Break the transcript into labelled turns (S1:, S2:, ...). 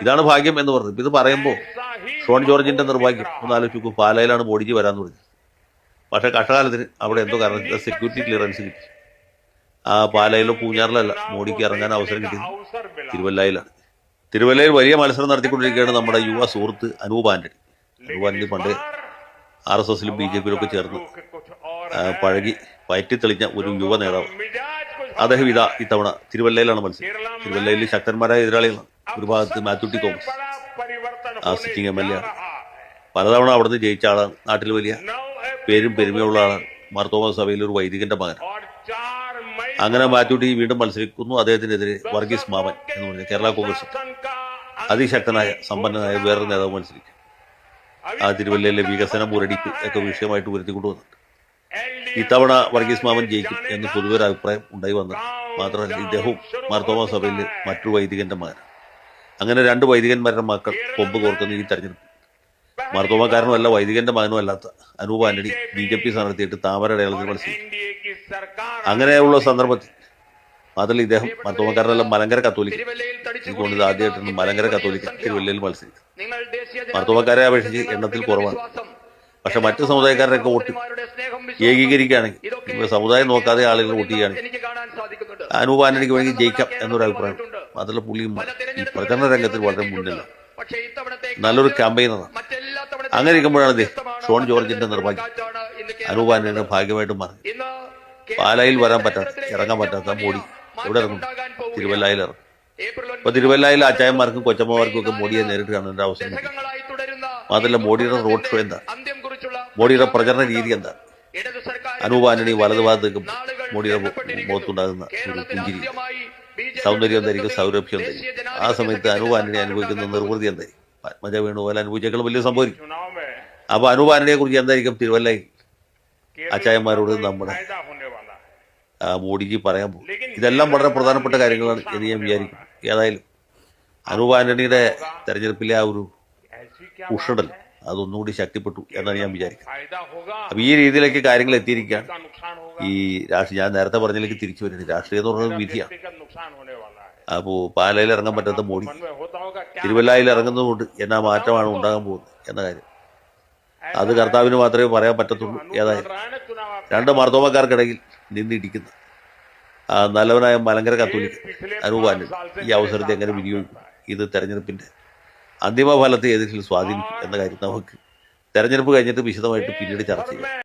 S1: ഇതാണ് ഭാഗ്യം എന്ന് പറഞ്ഞു. ഇത് പറയുമ്പോൾ ഷോൺ ജോർജിന്റെ നിർഭാഗ്യം ഒന്ന് ആലോചിച്ചു. പാലായിലാണ് മോഡിജി വരാമെന്ന് പറഞ്ഞത്. പക്ഷേ കഷ്ടകാലത്തിന് അവിടെ എന്തോ കാരണം സെക്യൂരിറ്റി ക്ലിയറൻസ് കിട്ടി. ആ പാലായിലോ പൂഞ്ഞാറിലല്ല മോഡിക്ക് ഇറങ്ങാൻ അവസരം കിട്ടിയത് തിരുവല്ലയിലാണ്. തിരുവല്ലയിൽ വലിയ മത്സരം നടത്തിക്കൊണ്ടിരിക്കുകയാണ് നമ്മുടെ യുവ സുഹൃത്ത് അനൂപ് ആന്റണി. അനൂപ് ആന്റണി പണ്ട് RSSലും BJPയിലും ഒക്കെ ചേർന്ന് പഴകി തെളിഞ്ഞ ഒരു യുവ നേതാവ്. അദ്ദേഹം ഇത്തവണ തിരുവല്ലയിലാണ് മത്സരം. തിരുവല്ലയിൽ ശക്തന്മാരായ എതിരാളികളാണ്. ഒരു ഭാഗത്ത് Mathew T Thomas, sitting MLA ആണ്. പലതവണ അവിടുന്ന് ജയിച്ച ആളാണ്. നാട്ടിൽ വലിയ പേരും പെരുമയുള്ള ആളാണ്. മാർത്തോമാ സഭയിൽ ഒരു വൈദികന്റെ മകൻ. അങ്ങനെ മാത്യു ടി വീണ്ടും മത്സരിക്കുന്നു. അദ്ദേഹത്തിനെതിരെ വർഗീസ് മാമൻ എന്ന് പറഞ്ഞ കേരള കോൺഗ്രസ് അതിശക്തനായ സമ്പന്നനായ വേറൊരു നേതാവ് മത്സരിക്കും. ആ തിരുവല്ലയിലെ വികസന മുരടിപ്പ് ഒക്കെ വിഷയമായിട്ട് ഉയർത്തിക്കൊണ്ടുവന്നിട്ടുണ്ട്. ഇത്തവണ വർഗീസ് മാമൻ ജയിക്കും എന്ന് പൊതുവൊരു അഭിപ്രായം ഉണ്ടായി വന്നത്. മാത്രമല്ല ഇദ്ദേഹവും മാർത്തോമാ സഭയിൽ മറ്റൊരു വൈദികന്റെ മകൻ. അങ്ങനെ രണ്ട് വൈദികന്മാരുടെ മക്കൾ കൊമ്പ് കോർക്കുന്ന ഈ തെരഞ്ഞെടുപ്പ് മാർത്തോമാക്കാരനുമല്ല വൈദികന്റെ മകനും അല്ലാത്ത അനൂപ് ആന്റണി BJP സ്ഥാനാർത്ഥിയായിട്ട് താമര അടയാളത്തിൽ മത്സരിക്കും. അങ്ങനെയുള്ള സന്ദർഭത്തിൽ അതിൽ ഇദ്ദേഹം മാർത്തോമാക്കാരനെല്ലാം മലങ്കര കത്തോലിക്ക. എനിക്കൊണ്ട് ഇത് ആദ്യമായിട്ടാണ് മലങ്കര കത്തോലിക്ക തിരുവല്ലയിൽ മത്സരിക്കും. മാർത്തോമാക്കാരെ അപേക്ഷിച്ച് എണ്ണത്തിൽ കുറവാണ്. പക്ഷെ മറ്റു സമുദായക്കാരുടെയൊക്കെ വോട്ട് ഏകീകരിക്കുകയാണെങ്കിൽ സമുദായം നോക്കാതെ ആളുകൾ വോട്ട് ചെയ്യുകയാണെങ്കിൽ അനൂപ് ആന്റണിക്ക് വേണമെങ്കിൽ ജയിക്കാം എന്നൊരു അഭിപ്രായം. മാത്രമല്ല പുള്ളി ഈ പ്രചരണ രംഗത്തിൽ വളരെ മുന്നില്ല. നല്ലൊരു ക്യാമ്പയിനറാണ്. അങ്ങനെ ഇരിക്കുമ്പോഴാണ് ഷോൺ ജോർജിന്റെ നിർഭാഗ്യം അനൂപ് ആന്റണിയുടെ ഭാഗ്യമായിട്ട് മാറി. പാലായിൽ ഇറങ്ങാൻ പറ്റാത്ത മോഡി എവിടെ ഇറങ്ങും? തിരുവല്ലയിൽ ഇറങ്ങും. അപ്പൊ തിരുവല്ലയിൽ അച്ചായന്മാർക്കും കൊച്ചമ്മമാർക്കും ഒക്കെ മോഡിയെ നേരിട്ട് കാണേണ്ട അവസരം കിട്ടി. മാത്രമല്ല മോഡിയുടെ റോഡ് ഷോ എന്താണ്? മോഡിയുടെ പ്രചരണ രീതി എന്താണ്? അനൂപ് ആന്റണി വലതുഭാഗത്തേക്ക് മോഡിയുടെ മുഖത്തുണ്ടാകുന്ന ഒരു പുഞ്ചിരി, സൗന്ദര്യം എന്തായിരിക്കും, സൗരഭ്യം എന്തായിരിക്കും? ആ സമയത്ത് അനൂപ് ആന്റണി അനുഭവിക്കുന്ന നിർവൃതി എന്തായിരിക്കും? പത്മജ വേണുപോലെ അനുഭവിച്ചേക്കൾ വലിയ സംഭവിക്കും. അപ്പൊ അനൂപ് ആന്റണിയെ കുറിച്ച് എന്തായിരിക്കും തിരുവല്ലയിൽ അച്ചായന്മാരോട് നമ്മുടെ മോഡിജി പറയാൻ പോകും? ഇതെല്ലാം വളരെ പ്രധാനപ്പെട്ട കാര്യങ്ങളാണ് എന്ന് ഞാൻ വിചാരിക്കും. ഏതായാലും അനൂപ് ആന്റണിയുടെ തെരഞ്ഞെടുപ്പിലെ ആ ഒരു ഉഷടൽ അതൊന്നുകൂടി ശക്തിപ്പെട്ടു എന്നാണ് ഞാൻ വിചാരിക്കുന്നത്. അപ്പൊ ഈ രീതിയിലേക്ക് കാര്യങ്ങൾ എത്തിയിരിക്കുകയാണ്. ഈ ഞാൻ നേരത്തെ പറഞ്ഞതിലേക്ക് തിരിച്ചു വരുന്നത് രാഷ്ട്രീയം എന്ന് പറയുന്നത് വിധിയാണ്. അപ്പോൾ പാലയിൽ ഇറങ്ങാൻ പറ്റാത്ത മോഡി തിരുവല്ലയിൽ ഇറങ്ങുന്നതുകൊണ്ട് എന്നാ മാറ്റമാണ് ഉണ്ടാകാൻ പോകുന്നത് എന്ന കാര്യം അത് കർത്താവിന് മാത്രമേ പറയാൻ പറ്റത്തുള്ളൂ. ഏതായാലും രണ്ട് മാർത്തോമാക്കാർക്കിടയിൽ നിന്നിടിക്കുന്ന നല്ലവനായ മലങ്കര കത്തോലിക്ക അനൂപ് ആന്റണി ഈ അവസരത്തെ എങ്ങനെ വിനിയോഗിക്കും? ഇത് തെരഞ്ഞെടുപ്പിന്റെ അന്തിമ ഫലത്തെ ഏതെങ്കിലും സ്വാധീനിക്കും എന്ന കാര്യം നമുക്ക് തെരഞ്ഞെടുപ്പ് കഴിഞ്ഞിട്ട് വിശദമായിട്ട് പിന്നീട് ചർച്ച ചെയ്യാം.